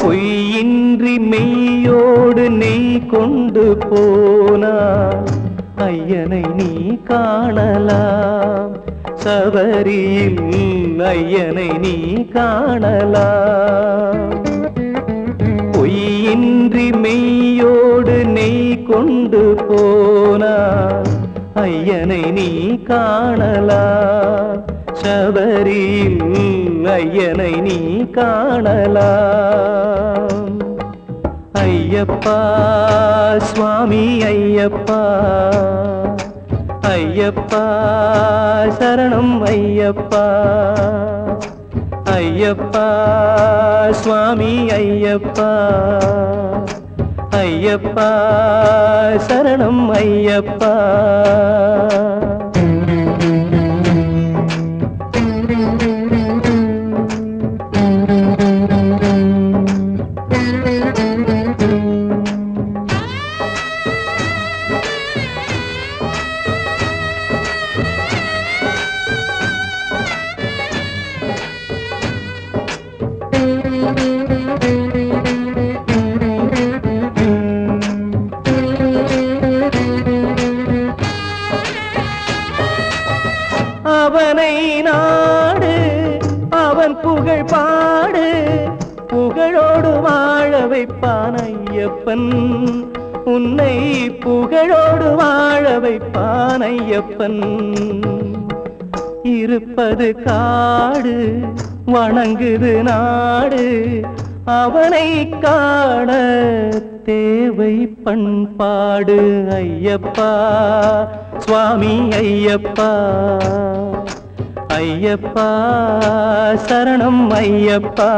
பொய்யின்றி மெய்யோடு நெய் கொண்டு போனார் ஐயனை நீ காணலாம். சபரியில் ஐயனை நீ காணலாம். பொய்யின்றி மெய்யோடு நெய் கொண்டு போனார் ஐயனை நீ காணலாம். சபரியில் ஐயனை நீ காணலாம். ஐயப்பா சுவாமி ஐயப்பா, ஐயப்பா சரணம் ஐயப்பா. ஐயப்பா சுவாமி ஐயப்பா, ஐயப்பா சரணம் ஐயப்பா. அவனை நாடு அவன் புகழ் பாடு, புகழோடு வாழ வைப்பான் ஐயப்பன். உன்னை புகழோடு வாழ வைப்பான் ஐயப்பன். இருப்பது காடு வணங்குது நாடு, அவனை காண தேவை பண்பாடு. ஐயப்பா சுவாமி ஐயப்பா, ஐயப்பா சரணம் ஐயப்பா.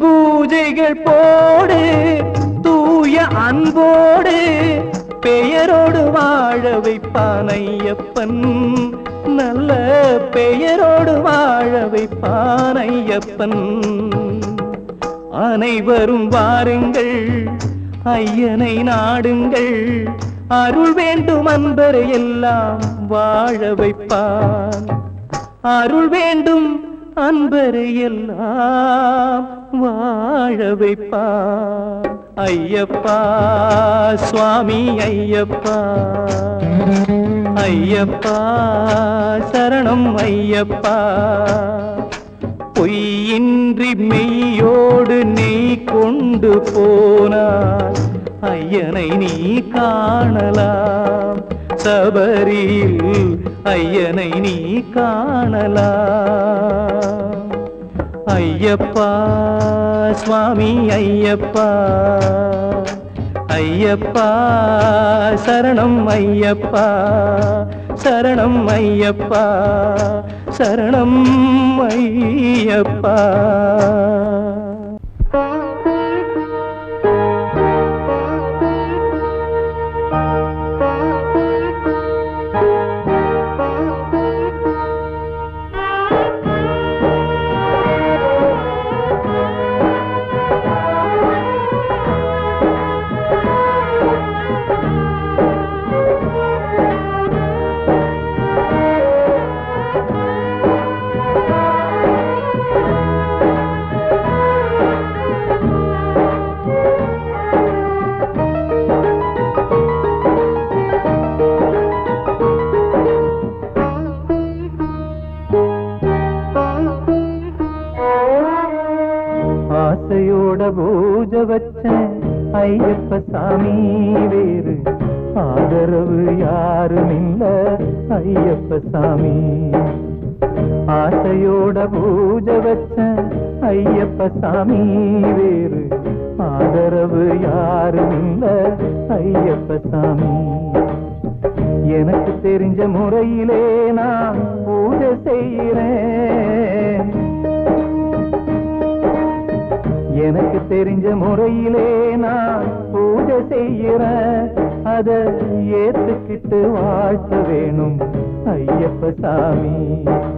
பூஜைகள் போடு தூய அன்போடு, பெயரோடு வாழ வைப்பான் ஐயப்பன். நல்ல பெயரோடு வாழ வைப்பான் ஐயப்பன். அனைவரும் வாருங்கள் ஐயனை நாடுங்கள், அருள் வேண்டும் அன்பரை எல்லாம் வாழ வைப்பான். அருள் வேண்டும் அன்பரை எல்லாம் வாழ வைப்பான். ஐயப்பா சுவாமி ஐயப்பா, ஐயப்பா சரணம் ஐயப்பா. பொய்யின்றி மெய்யோடு நெய் கொண்டு போனார் ஐயனை நீ காணலாம். சபரியில் ஐயனை நீ காணலாம். ஐயப்பா சுவாமி ஐயப்பா, ஐயப்பா சரணம் ஐயப்பா. சரணம் ஐயப்பா, சரணம் ஐயப்பா. ஆசையோட பூஜ வச்சேன் ஐயப்ப சாமி, வேறு ஆதரவு யாரும் இல்ல ஐயப்ப சாமி. ஆசையோட பூஜை வச்ச ஐயப்ப சாமி வேறு ஆதரவு யாரும் இல்ல ஐயப்ப சாமி. எனக்கு தெரிஞ்ச முறையிலே நான் பூஜை செய்கிறேன். எனக்கு தெரிஞ்ச முறையிலே நான் பூஜை செய்கிறேன். அத ஏத்துக்கிட்டு வாழ்த்த வேணும் ஐயப்ப சாமி.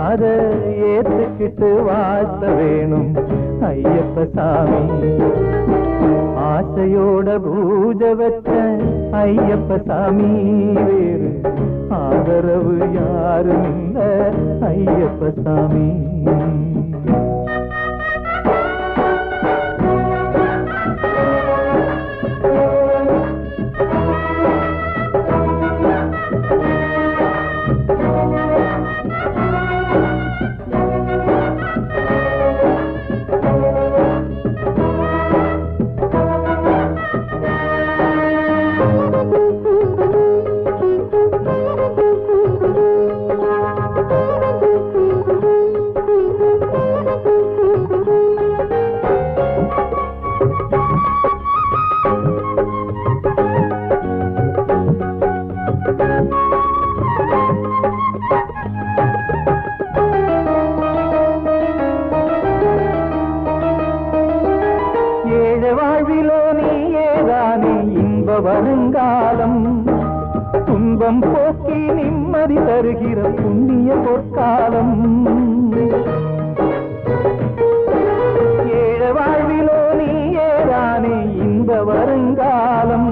அத ஏத்துக்கிட்டு வாழ்த்த வேணும் ஐயப்ப சாமி. ஆசையோட பூஜை வச்ச ஐயப்ப சாமி வேறு ஆதரவு யாரும் இல்ல ஐயப்ப சாமி. வருங்காலம் துன்பம் போக்கி நிம்மதி தருகிற புண்ணிய பொற்காலம். ஏழ வாழ்விலோ நீயேதானே இன்ப வருங்காலம்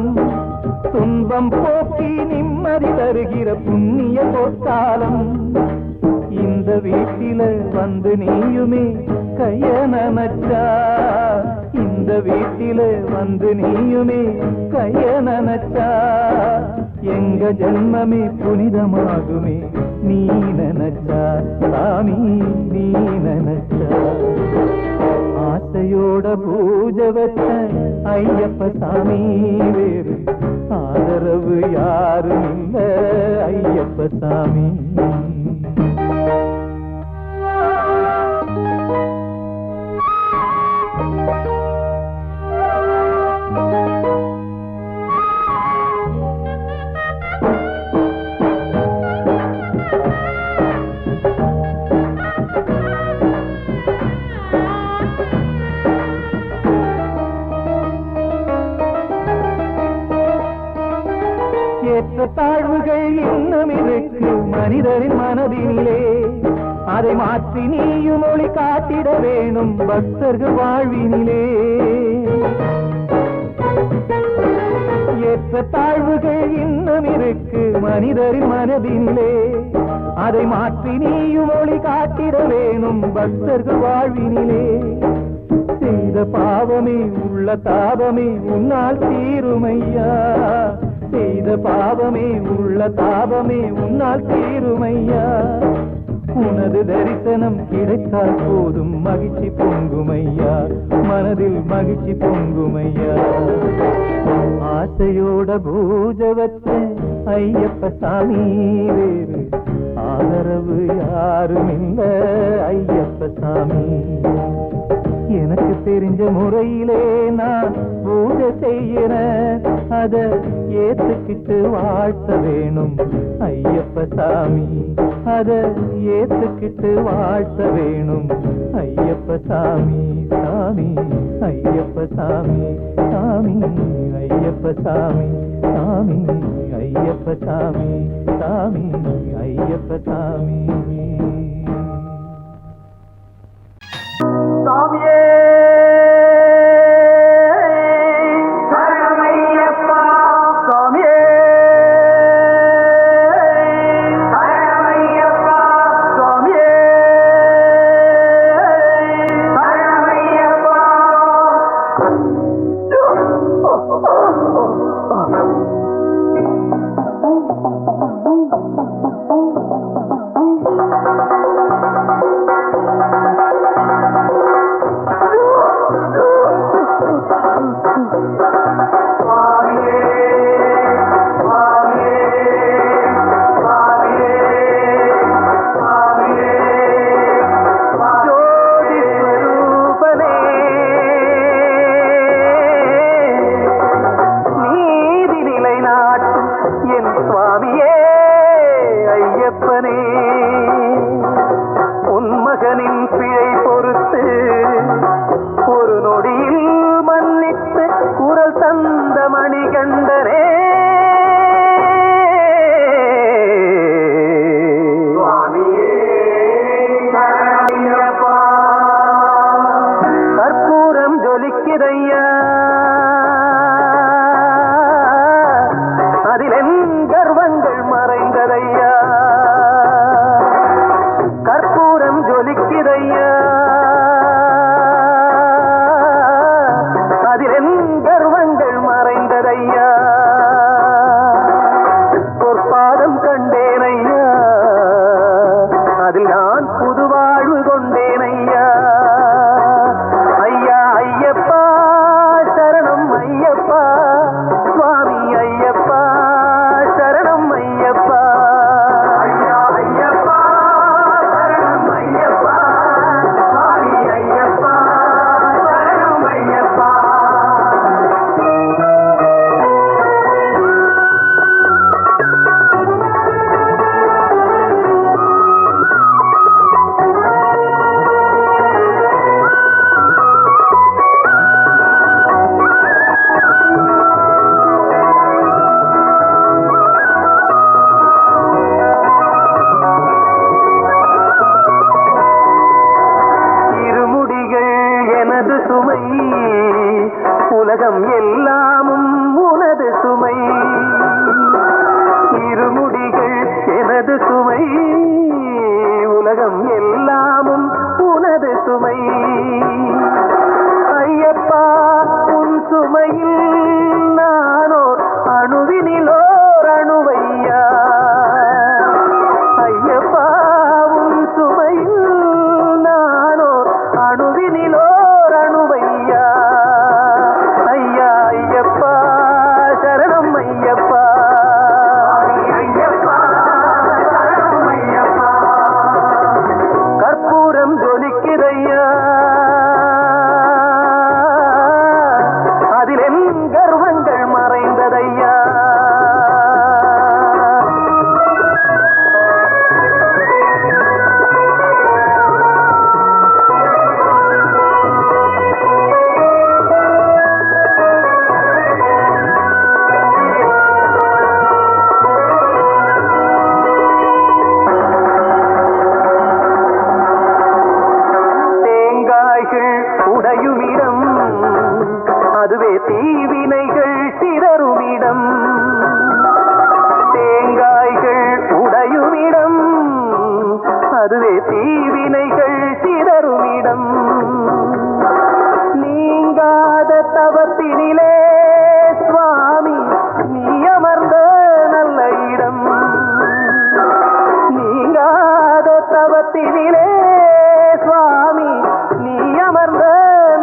துன்பம் போக்கி நிம்மதி தருகிற புண்ணிய பொற்காலம். இந்த வீட்டில வந்து நீயுமே கைய நனச்சா, இந்த வீட்டில வந்து நீயுமே கைய நனச்சா, எங்க ஜென்மமே புனிதமாகுமே நீ நனச்சா சாமி நீ நனச்சா. ஆசையோட பூஜை வச்ச ஐயப்ப சாமி வேறு ஆதரவு யாரும் இல்ல ஐயப்ப சாமி. ஏற்ற தாழ்வுகள் இன்னும் இருக்கு மனிதரின் மனதினிலே, அதை மாற்றி நீயும் ஒளி காட்டிட வேணும் பக்தர்கள் வாழ்வினிலே. ஏற்ற தாழ்வுகள் இன்னும் இருக்கு மனிதரின் மனதினிலே, அதை மாற்றி நீயும் ஒளி காட்டிட வேணும் பக்தர்கள் வாழ்வினிலே. செய்த பாவமே உள்ள தாபமே உன்னால் தீருமையா, செய்த பாவமே உள்ள தாபமே உன்னால் தீருமையா. உனது தரிசனம் கிடைத்தால் போதும் மகிழ்ச்சி பொங்குமையா, மனதில் மகிழ்ச்சி பொங்குமையா. ஆசையோட பூஜை வச்ச ஐயப்ப சாமி வேறு ஆதரவு யாரும் இல்ல ஐயப்ப சாமி. எனக்கு தெரிஞ்ச முறையிலே நான் பூஜை செய்கிறேன், அத ஏத்துக்கிட்டு வாழ்த்த வேணும் ஐயப்ப சாமி. அத ஏத்துக்கிட்டு வாழ்த்த வேணும் ஐயப்ப சாமி. சாமி ஐயப்ப சாமி, சாமி ஐயப்ப சாமி, சாமி ஐயப்ப சாமி, சாமி ஐயப்ப சாமி. சாமியே சரணமையப்பா, சாமியே சரணமையப்பா, சாமியே சரணமையப்பா. மகனின் பிழை பொறுத்து ஒரு நொடியில் மன்னித்து குரல் தந்த மணிகண்டனே கற்பூரம் ஜொலிக்குதையா அதில் கர்வங்கள் மறைந்ததையா கற்பூரம் ஜொலிக்குதையா அதில் கர்வங்கள் மறைந்ததையா பொற்பாதம் கண்டேனையா அதில் நான் புது வாழ்வு கொண்டேனையா ஐயா ஐயப்பா சரணம் ஐயப்பா சுவாமி ஐயப்பா சரணம் ஐயப்பா ஐயா ஐயப்பா சரணம் ஐயப்பா சுவாமி ஐயப்பா சரணம் ஐயப்பா சுமை உலகம் எல்லாமும் உனது சுமை இருமுடிகள் எனது சுமை உலகம் எல்லாமும் உனது சுமை ஐயப்பா உன் சுமையில் நானோர் அணுவினிலோர் அணுவையா ஐயப்பா உன் சுமையில் நானோர் அணுவினிலோ ஐயா ஐயப்பா சரணம் ஐயப்பா ஐயப்பா சரணம் ஐயப்பா கற்பூரம் ஜொலிக்குதையா அதில் என் கர்வங்கள் மறைந்ததையா உடையுமிடம் அதுவே தீவினைகள் சிதறுமிடம் தேங்காய்கள் உடையுமிடம் அதுவே தீவினைகள் சிதறுமிடம் நீங்காத தவத்தினிலே சுவாமி நீ அமர்ந்த நல்ல இடம் நீங்காத தவத்தினிலே சுவாமி நீ அமர்ந்த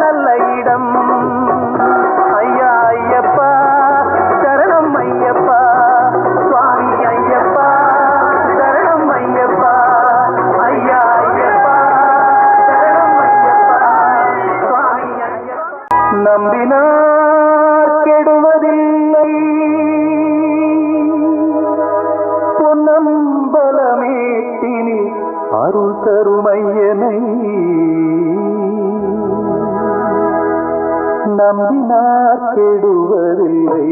நல்ல இடம் ஐயா ஐயப்பா சரணம் ஐயப்பா சுவாமி ஐயப்பா சரணம் ஐயப்பா ஐயா ஐயப்பா சரணம் ஐயப்பா சுவாமி ஐயப்பா நம்பினார் கெடுவதில்லை பொன்னம்பலமேட்டினி அருள் தருமையனை நம்பினார் கெடுவதில்லை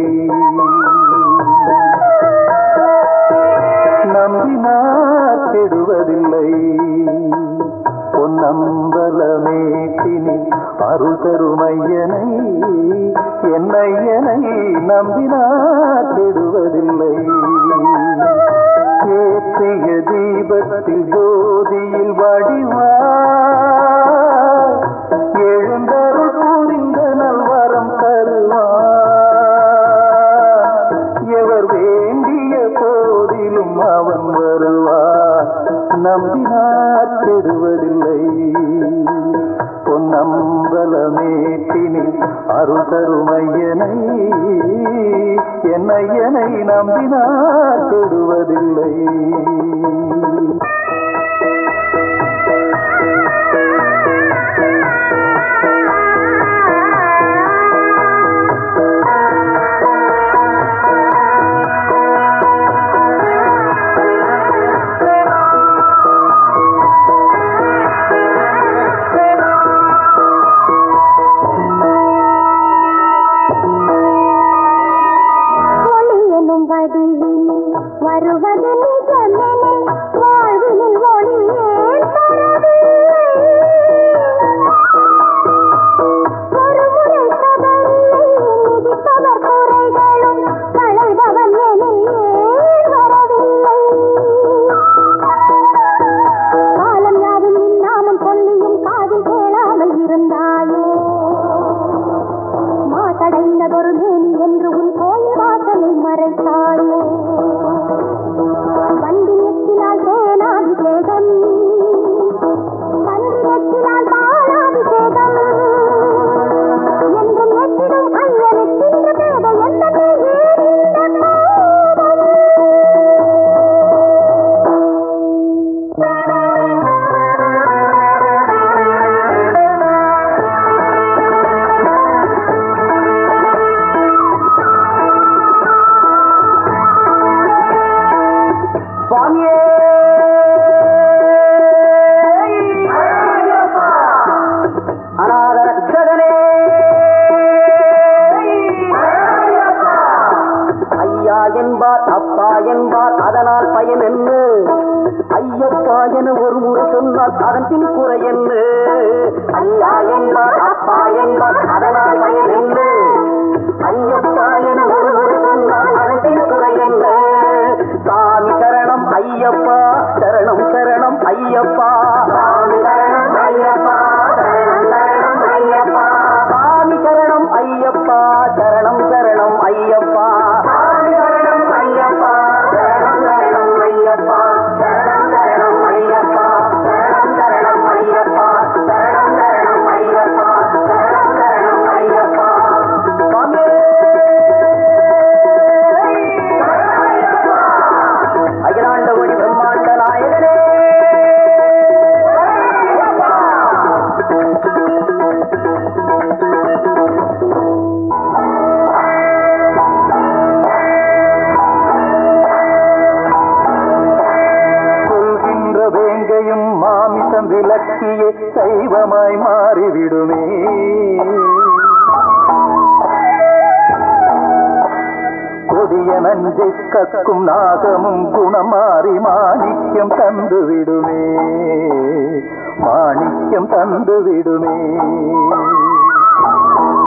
நம்பினார் கெடுவதில்லை பொன்னம்பலமேட்டினி அருள் தருமையனை என்னையனை நம்பினார் கெடுவதில்லை ஏற்றிய தீபத்தில் ஜோதியில் வடிவார் எழுந்தருள் புரிந்த நல்வரம் தருவார் எவர் வேண்டிய போதிலும் அவன் வருவார் நம்பினார் கெடுவதில்லை பொன்னம்பலமேட்டினில் அருள் தருமையனை என்னையனை நம்பினார் கெடுவதில்லை நல்லதொரு மேனி என்று உன் கோயில் வாசலை மறைத்தாயோ வண்டி நெற்றினால் தேனாபிஷேகம் பன்றி நெற்றினால் பாலாபிஷேகம் என்றும் நெற்றிடும் ஐயனுக்கின்ற பேத எந்த அப்பா என்பார் அதனால் பயன் என்ன ஐயப்பா என ஒரு முறை சொன்னால் அதன் பின் குறை என்ன ஐயா என்பார் அப்பா என்பார் அதனால் பயன் என்ன ஐயப்பா என ஒரு முறை சொன்னால் அதன் பின் குறை என்ன சாமி சரணம் ஐயப்பா சரணம் சரணம் ஐயப்பா சாமி சரணம் ஐயப்பா சரணம் சரணம் ஐயப்பா சாமி சரணம் ஐயப்பா சரணம் சரணம் ஐயப்பா மாமிசம் விலக்கியே சைவமாய் மாறிவிடுமே கொடிய நஞ்சை கக்கும் நாகமும் குணம் மாறி மாணிக்கம் தந்து விடுமே மாணிக்கம் தந்து விடுமே